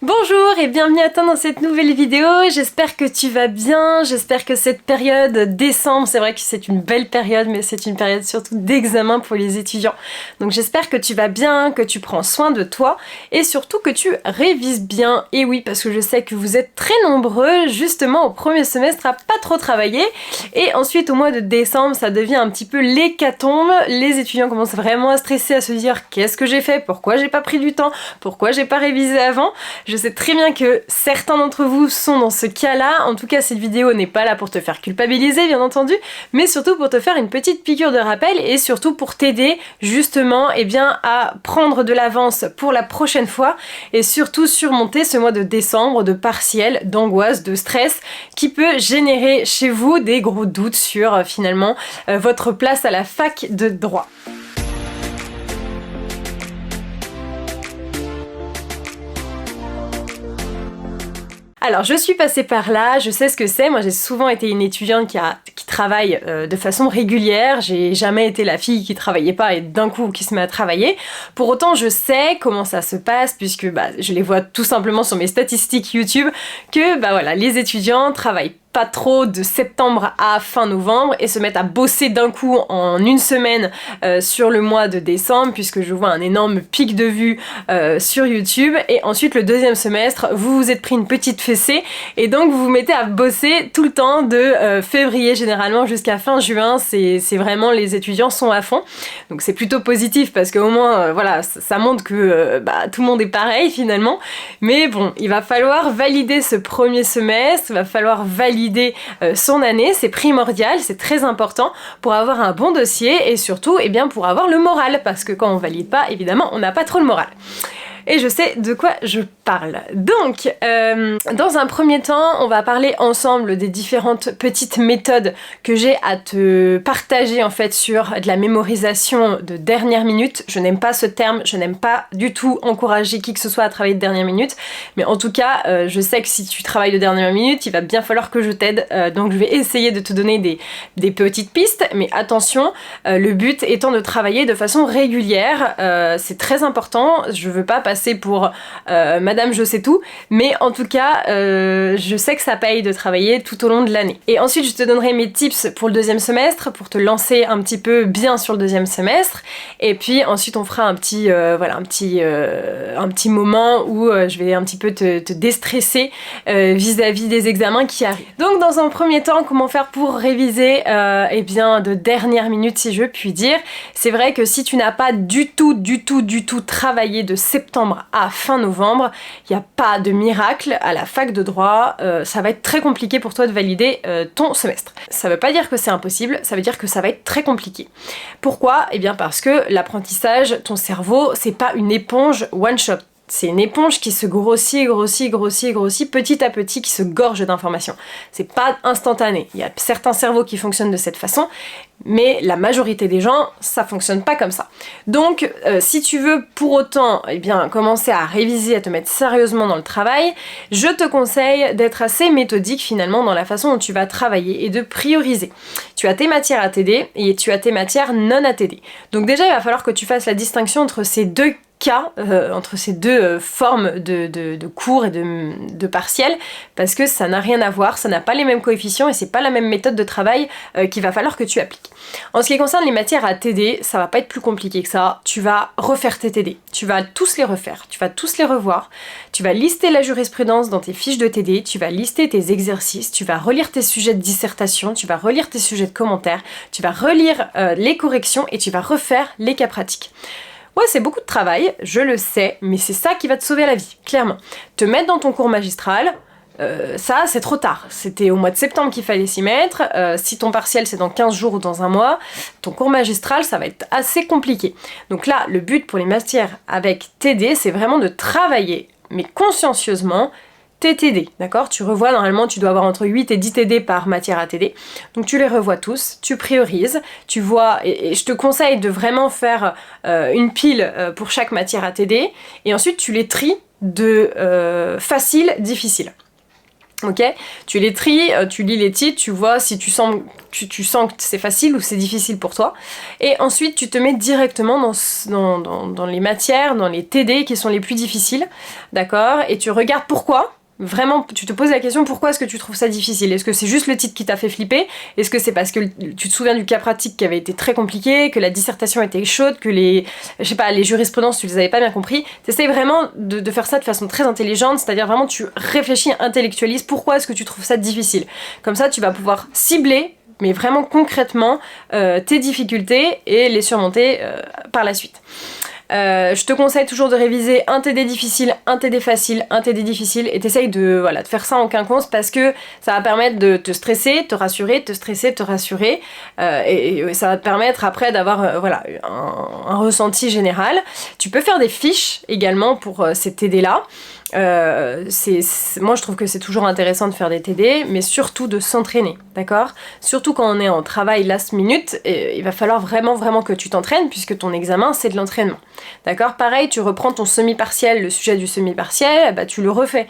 Bonjour et bienvenue à toi dans cette nouvelle vidéo, j'espère que tu vas bien, j'espère que cette période décembre, c'est vrai que c'est une belle période mais c'est une période surtout d'examen pour les étudiants. Donc j'espère que tu vas bien, que tu prends soin de toi et surtout que tu révises bien. Et oui, parce que je sais que vous êtes très nombreux justement au premier semestre à pas trop travailler et ensuite au mois de décembre ça devient un petit peu l'hécatombe. Les étudiants commencent vraiment à stresser, à se dire qu'est-ce que j'ai fait, pourquoi j'ai pas pris du temps, pourquoi j'ai pas révisé avant. Je sais très bien que certains d'entre vous sont dans ce cas-là. En tout cas, cette vidéo n'est pas là pour te faire culpabiliser, bien entendu, mais surtout pour te faire une petite piqûre de rappel et surtout pour t'aider justement à prendre de l'avance pour la prochaine fois et surtout surmonter ce mois de décembre de partiel, d'angoisse, de stress qui peut générer chez vous des gros doutes sur finalement votre place à la fac de droit. Alors je suis passée par là, je sais ce que c'est, moi j'ai souvent été une étudiante qui travaille de façon régulière, j'ai jamais été la fille qui travaillait pas et d'un coup qui se met à travailler. Pour autant je sais comment ça se passe puisque je les vois tout simplement sur mes statistiques YouTube que voilà, les étudiants travaillent pas trop de septembre à fin novembre et se mettent à bosser d'un coup en une semaine sur le mois de décembre puisque je vois un énorme pic de vues sur YouTube et ensuite le deuxième semestre vous vous êtes pris une petite fessée et donc vous vous mettez à bosser tout le temps de février généralement jusqu'à fin juin, c'est vraiment les étudiants sont à fond donc c'est plutôt positif parce qu'au moins voilà ça montre que tout le monde est pareil finalement mais bon il va falloir valider ce premier semestre, il va falloir valider son année, c'est primordial, c'est très important pour avoir un bon dossier et surtout pour avoir le moral parce que quand on valide pas, évidemment, on n'a pas trop le moral. Et je sais de quoi je parle. Donc, dans un premier temps, on va parler ensemble des différentes petites méthodes que j'ai à te partager en fait sur de la mémorisation de dernière minute. Je n'aime pas ce terme, je n'aime pas du tout encourager qui que ce soit à travailler de dernière minute, mais en tout cas, je sais que si tu travailles de dernière minute, il va bien falloir que je t'aide, donc je vais essayer de te donner des petites pistes, mais attention, le but étant de travailler de façon régulière, c'est très important, je veux pas passer pour madame je sais tout, mais en tout cas je sais que ça paye de travailler tout au long de l'année. Et ensuite je te donnerai mes tips pour le deuxième semestre, pour te lancer un petit peu bien sur le deuxième semestre, et puis ensuite on fera un petit moment où je vais un petit peu te déstresser vis-à-vis des examens qui arrivent. Donc dans un premier temps, comment faire pour réviser de dernière minute si je puis dire. C'est vrai que si tu n'as pas du tout travaillé de septembre à fin novembre, il n'y a pas de miracle à la fac de droit, ça va être très compliqué pour toi de valider ton semestre. Ça veut pas dire que c'est impossible, ça veut dire que ça va être très compliqué. Pourquoi ? Eh bien parce que l'apprentissage, ton cerveau, c'est pas une éponge one shot. C'est une éponge qui se grossit petit à petit, qui se gorge d'informations. C'est pas instantané. Il y a certains cerveaux qui fonctionnent de cette façon, mais la majorité des gens, ça fonctionne pas comme ça. Donc, si tu veux pour autant commencer à réviser, à te mettre sérieusement dans le travail, je te conseille d'être assez méthodique finalement dans la façon dont tu vas travailler et de prioriser. Tu as tes matières à t'aider et tu as tes matières non à t'aider. Donc déjà, il va falloir que tu fasses la distinction entre ces deux cas, entre ces deux formes de cours et de partiels, parce que ça n'a rien à voir, ça n'a pas les mêmes coefficients et c'est pas la même méthode de travail qu'il va falloir que tu appliques. En ce qui concerne les matières à TD, ça va pas être plus compliqué que ça, tu vas refaire tes TD, tu vas tous les refaire, tu vas tous les revoir, tu vas lister la jurisprudence dans tes fiches de TD, tu vas lister tes exercices, tu vas relire tes sujets de dissertation, tu vas relire tes sujets de commentaires, tu vas relire les corrections et tu vas refaire les cas pratiques. Ouais, c'est beaucoup de travail, je le sais, mais c'est ça qui va te sauver la vie, clairement. Te mettre dans ton cours magistral, ça c'est trop tard. C'était au mois de septembre qu'il fallait s'y mettre. Si ton partiel c'est dans 15 jours ou dans un mois, ton cours magistral ça va être assez compliqué. Donc là, le but pour les matières avec TD, c'est vraiment de travailler, mais consciencieusement, tes TD, d'accord ? Tu revois, normalement tu dois avoir entre 8 et 10 TD par matière à TD, donc tu les revois tous, tu priorises, tu vois, et je te conseille de vraiment faire une pile pour chaque matière à TD, et ensuite tu les tries de facile, difficile. Ok, tu les tries, tu lis les titres, tu vois si tu sens que c'est facile ou c'est difficile pour toi. Et ensuite, tu te mets directement dans les matières, dans les TD qui sont les plus difficiles, d'accord? Et tu regardes pourquoi. Vraiment, tu te poses la question, pourquoi est-ce que tu trouves ça difficile? Est-ce que c'est juste le titre qui t'a fait flipper? Est-ce que c'est parce que tu te souviens du cas pratique qui avait été très compliqué, que la dissertation était chaude, que les jurisprudences, tu les avais pas bien compris? T'essayes vraiment de faire ça de façon très intelligente, c'est-à-dire vraiment tu réfléchis, intellectualises pourquoi est-ce que tu trouves ça difficile. Comme ça, tu vas pouvoir cibler, mais vraiment concrètement, tes difficultés et les surmonter par la suite. Je te conseille toujours de réviser un TD difficile, un TD facile, un TD difficile et t'essayes de faire ça en quinconce parce que ça va permettre de te stresser, te rassurer, te stresser, te rassurer et ça va te permettre après d'avoir un ressenti général. Tu peux faire des fiches également pour ces TD là. Moi je trouve que c'est toujours intéressant de faire des TD, mais surtout de s'entraîner, d'accord? Surtout quand on est en travail last minute, il va falloir vraiment que tu t'entraînes puisque ton examen c'est de l'entraînement, d'accord? Pareil, tu reprends ton semi-partiel, le sujet du semi-partiel, bah tu le refais,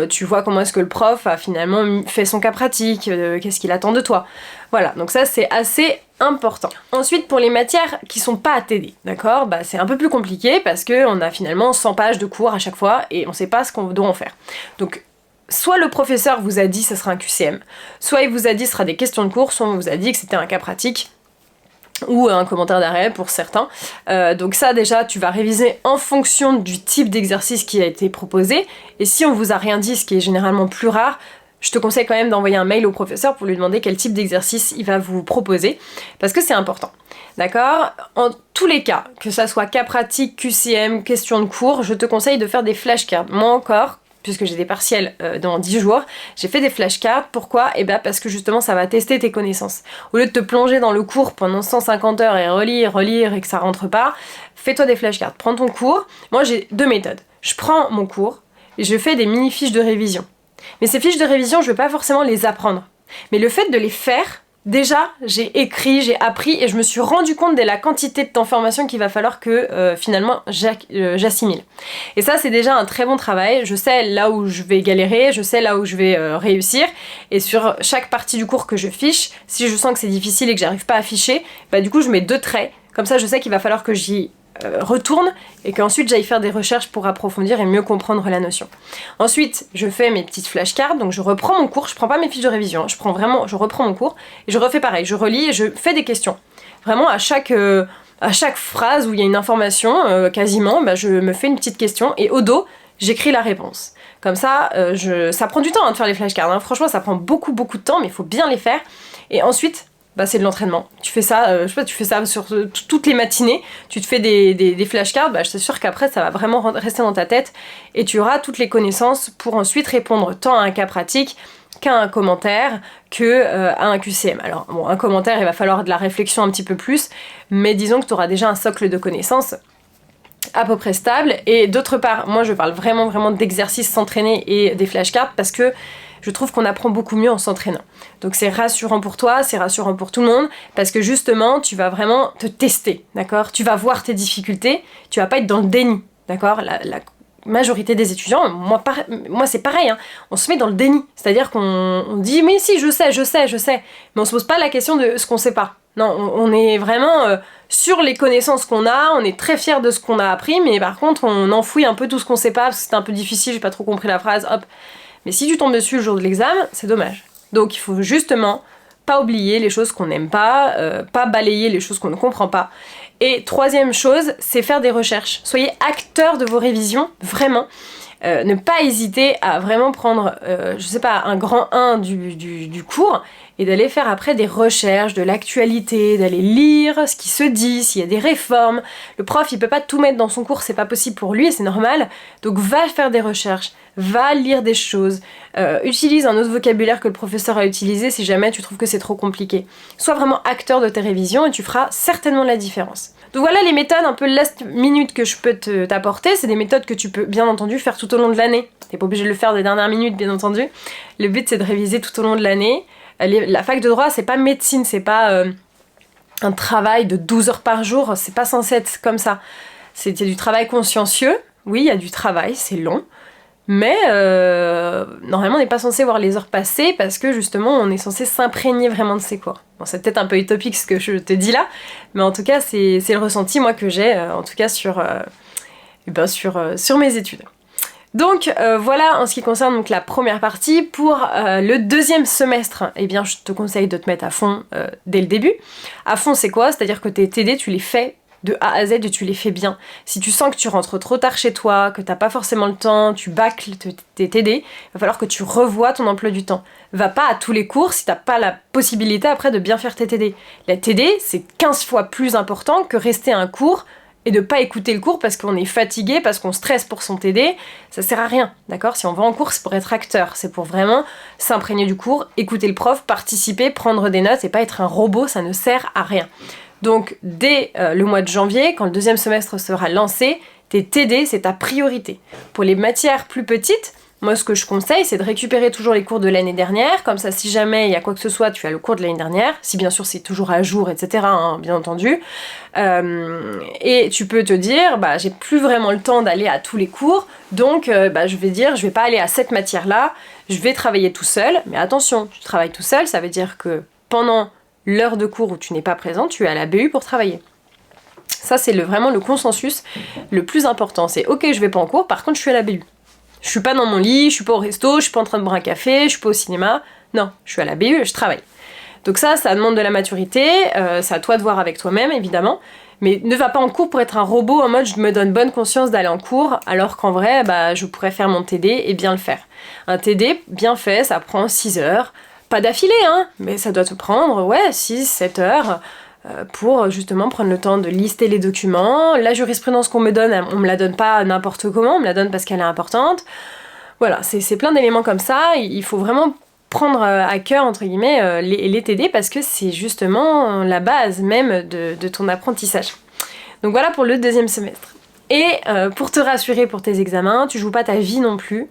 tu vois comment est-ce que le prof a finalement fait son cas pratique, qu'est-ce qu'il attend de toi. Voilà, donc ça c'est assez important. Ensuite, pour les matières qui sont pas à TD, d'accord, bah c'est un peu plus compliqué parce qu'on a finalement 100 pages de cours à chaque fois et on sait pas ce qu'on doit en faire. Donc, soit le professeur vous a dit que ça sera un QCM, soit il vous a dit que ce sera des questions de cours, soit on vous a dit que c'était un cas pratique ou un commentaire d'arrêt pour certains. Donc ça déjà, tu vas réviser en fonction du type d'exercice qui a été proposé et si on vous a rien dit, ce qui est généralement plus rare, je te conseille quand même d'envoyer un mail au professeur pour lui demander quel type d'exercice il va vous proposer, parce que c'est important. D'accord? En tous les cas, que ça soit cas pratique, QCM, question de cours, je te conseille de faire des flashcards. Moi encore, puisque j'ai des partiels dans 10 jours, j'ai fait des flashcards. Pourquoi? Eh ben parce que justement ça va tester tes connaissances. Au lieu de te plonger dans le cours pendant 150 heures et relire et que ça rentre pas, fais-toi des flashcards. Prends ton cours. Moi j'ai deux méthodes. Je prends mon cours et je fais des mini-fiches de révision. Mais ces fiches de révision, je ne veux pas forcément les apprendre. Mais le fait de les faire, déjà, j'ai écrit, j'ai appris et je me suis rendu compte de la quantité d'informations qu'il va falloir que finalement j'assimile. Et ça, c'est déjà un très bon travail. Je sais là où je vais galérer, je sais là où je vais réussir. Et sur chaque partie du cours que je fiche, si je sens que c'est difficile et que j'arrive pas à ficher, bah du coup, je mets 2 traits. Comme ça, je sais qu'il va falloir que j'y retourne et qu'ensuite j'aille faire des recherches pour approfondir et mieux comprendre la notion. Ensuite, je fais mes petites flashcards, donc je reprends mon cours, je prends pas mes fiches de révision, je reprends mon cours et je refais pareil, je relis et je fais des questions. Vraiment à chaque phrase où il y a une information, quasiment, bah, je me fais une petite question et au dos, j'écris la réponse. Comme ça, ça prend du temps de faire les flashcards, hein. Franchement ça prend beaucoup de temps, mais il faut bien les faire. Et ensuite, bah c'est de l'entraînement. Tu fais ça, tu fais ça sur toutes les matinées, tu te fais des flashcards, bah je suis sûre qu'après ça va vraiment rester dans ta tête et tu auras toutes les connaissances pour ensuite répondre tant à un cas pratique qu'à un commentaire, à un QCM. Alors bon, un commentaire, il va falloir de la réflexion un petit peu plus, mais disons que tu auras déjà un socle de connaissances à peu près stable. Et d'autre part, moi je parle vraiment d'exercices s'entraîner et des flashcards parce que je trouve qu'on apprend beaucoup mieux en s'entraînant. Donc c'est rassurant pour toi, c'est rassurant pour tout le monde, parce que justement, tu vas vraiment te tester, d'accord? Tu vas voir tes difficultés, tu vas pas être dans le déni, d'accord? La majorité des étudiants, moi c'est pareil, hein, on se met dans le déni. C'est-à-dire qu'on dit, mais si, je sais, mais on se pose pas la question de ce qu'on sait pas. Non, on est vraiment sur les connaissances qu'on a, on est très fiers de ce qu'on a appris, mais par contre, on enfouit un peu tout ce qu'on sait pas, parce que c'était un peu difficile, j'ai pas trop compris la phrase, hop. Mais si tu tombes dessus le jour de l'examen, c'est dommage. Donc il faut justement pas oublier les choses qu'on n'aime pas balayer les choses qu'on ne comprend pas. Et troisième chose, c'est faire des recherches. Soyez acteurs de vos révisions, vraiment. Ne pas hésiter à vraiment prendre, je sais pas, un grand 1 du cours et d'aller faire après des recherches de l'actualité, d'aller lire ce qui se dit, s'il y a des réformes. Le prof, il peut pas tout mettre dans son cours, c'est pas possible pour lui et c'est normal. Donc va faire des recherches, va lire des choses, utilise un autre vocabulaire que le professeur a utilisé si jamais tu trouves que c'est trop compliqué. Sois vraiment acteur de tes révisions et tu feras certainement la différence. Donc voilà les méthodes un peu last minute que je peux t'apporter. C'est des méthodes que tu peux bien entendu faire tout au long de l'année. T'es pas obligé de le faire des dernières minutes bien entendu. Le but c'est de réviser tout au long de l'année. La fac de droit c'est pas médecine, c'est pas un travail de 12 heures par jour, c'est pas censé être comme ça. C'est du travail consciencieux, oui il y a du travail, c'est long. Mais normalement on n'est pas censé voir les heures passer parce que justement on est censé s'imprégner vraiment de ses cours. Bon, c'est peut-être un peu utopique ce que je te dis là, mais en tout cas c'est le ressenti moi que j'ai en tout cas sur mes études. Donc voilà en ce qui concerne donc, la première partie. Pour le deuxième semestre, eh bien je te conseille de te mettre à fond dès le début. À fond c'est quoi? C'est-à-dire que tes TD tu les fais de A à Z et tu les fais bien. Si tu sens que tu rentres trop tard chez toi, que t'as pas forcément le temps, tu bâcles tes TD, il va falloir que tu revoies ton emploi du temps. Va pas à tous les cours si t'as pas la possibilité après de bien faire tes TD. La TD, c'est 15 fois plus important que rester à un cours et de pas écouter le cours parce qu'on est fatigué, parce qu'on stresse pour son TD, ça sert à rien, d'accord? Si on va en cours, c'est pour être acteur, c'est pour vraiment s'imprégner du cours, écouter le prof, participer, prendre des notes et pas être un robot, ça ne sert à rien. Donc dès le mois de janvier, quand le deuxième semestre sera lancé, tes TD, c'est ta priorité. Pour les matières plus petites, moi ce que je conseille, c'est de récupérer toujours les cours de l'année dernière, comme ça si jamais il y a quoi que ce soit, tu as le cours de l'année dernière, si bien sûr c'est toujours à jour, etc., hein, bien entendu. Et tu peux te dire, bah j'ai plus vraiment le temps d'aller à tous les cours, donc je vais pas aller à cette matière-là, je vais travailler tout seul, mais attention, tu travailles tout seul, ça veut dire que pendant l'heure de cours où tu n'es pas présent, tu es à la BU pour travailler. Ça, c'est vraiment le consensus le plus important. C'est ok, je vais pas en cours, par contre, je suis à la BU. Je suis pas dans mon lit, je suis pas au resto, je suis pas en train de boire un café, je suis pas au cinéma. Non, je suis à la BU et je travaille. Donc ça demande de la maturité, c'est à toi de voir avec toi-même, évidemment. Mais ne va pas en cours pour être un robot en mode je me donne bonne conscience d'aller en cours, alors qu'en vrai, je pourrais faire mon TD et bien le faire. Un TD bien fait, ça prend 6 heures. Pas d'affilée, hein, mais ça doit te prendre, 6-7 heures pour justement prendre le temps de lister les documents. La jurisprudence qu'on me donne, on me la donne pas n'importe comment, on me la donne parce qu'elle est importante. Voilà, c'est plein d'éléments comme ça. Il faut vraiment prendre à cœur, entre guillemets, les TD parce que c'est justement la base même de ton apprentissage. Donc voilà pour le deuxième semestre. Et pour te rassurer pour tes examens, tu joues pas ta vie non plus.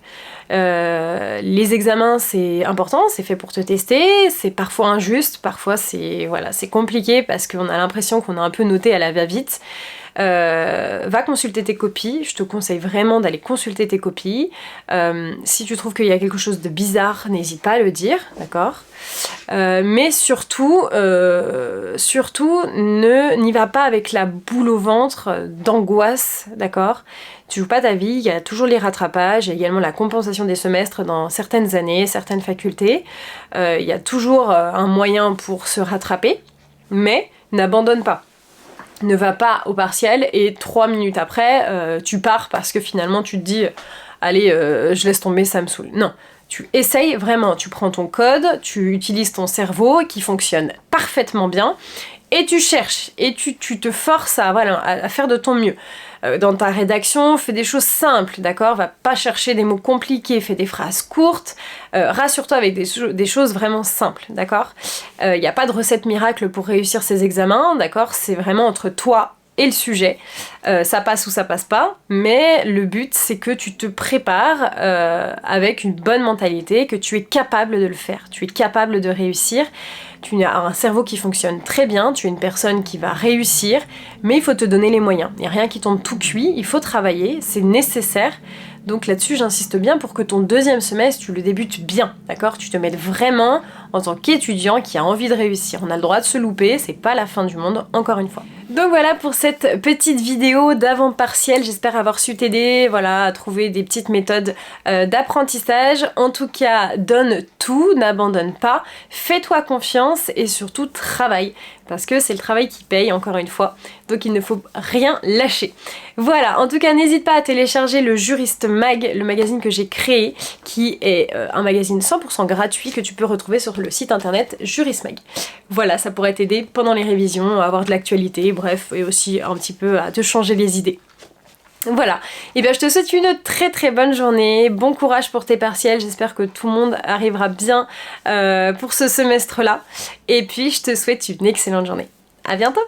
Les examens c'est important, c'est fait pour te tester, c'est parfois injuste, parfois c'est compliqué parce qu'on a l'impression qu'on a un peu noté à la va-vite. Va consulter tes copies, je te conseille vraiment d'aller consulter tes copies. Si tu trouves qu'il y a quelque chose de bizarre, n'hésite pas à le dire, d'accord? Mais surtout, n'y va pas avec la boule au ventre d'angoisse, d'accord? Tu joues pas ta vie, il y a toujours les rattrapages, il y a également la compensation des semestres dans certaines années, certaines facultés. Il y a toujours un moyen pour se rattraper, mais n'abandonne pas. Ne va pas au partiel et 3 minutes après, tu pars parce que finalement tu te dis « Allez, je laisse tomber, ça me saoule ». Non, tu essayes vraiment, tu prends ton code, tu utilises ton cerveau qui fonctionne parfaitement bien et tu cherches et tu te forces à faire de ton mieux. Dans ta rédaction, fais des choses simples, d'accord? Va pas chercher des mots compliqués, fais des phrases courtes, rassure-toi avec des choses vraiment simples, d'accord? Il n'y a pas de recette miracle pour réussir ces examens, d'accord? C'est vraiment entre toi et le sujet. Ça passe ou ça passe pas, mais le but c'est que tu te prépares avec une bonne mentalité, que tu es capable de le faire, tu es capable de réussir. Tu as un cerveau qui fonctionne très bien, tu es une personne qui va réussir, mais il faut te donner les moyens. Il n'y a rien qui tombe tout cuit, il faut travailler, c'est nécessaire. Donc là-dessus, j'insiste bien pour que ton deuxième semestre, tu le débutes bien, d'accord? Tu te mettes vraiment en tant qu'étudiant qui a envie de réussir. On a le droit de se louper, c'est pas la fin du monde, encore une fois. Donc voilà pour cette petite vidéo d'avant-partiel, j'espère avoir su t'aider, à trouver des petites méthodes d'apprentissage. En tout cas, donne tout, n'abandonne pas, fais-toi confiance et surtout travaille. Parce que c'est le travail qui paye, encore une fois, donc il ne faut rien lâcher. Voilà, en tout cas, n'hésite pas à télécharger le Juriste Mag, le magazine que j'ai créé, qui est un magazine 100% gratuit que tu peux retrouver sur le site internet Juriste Mag. Voilà, ça pourrait t'aider pendant les révisions, à avoir de l'actualité, bref, et aussi un petit peu à te changer les idées. Voilà, et bien je te souhaite une très très bonne journée, bon courage pour tes partiels, j'espère que tout le monde arrivera bien pour ce semestre-là, et puis je te souhaite une excellente journée. À bientôt!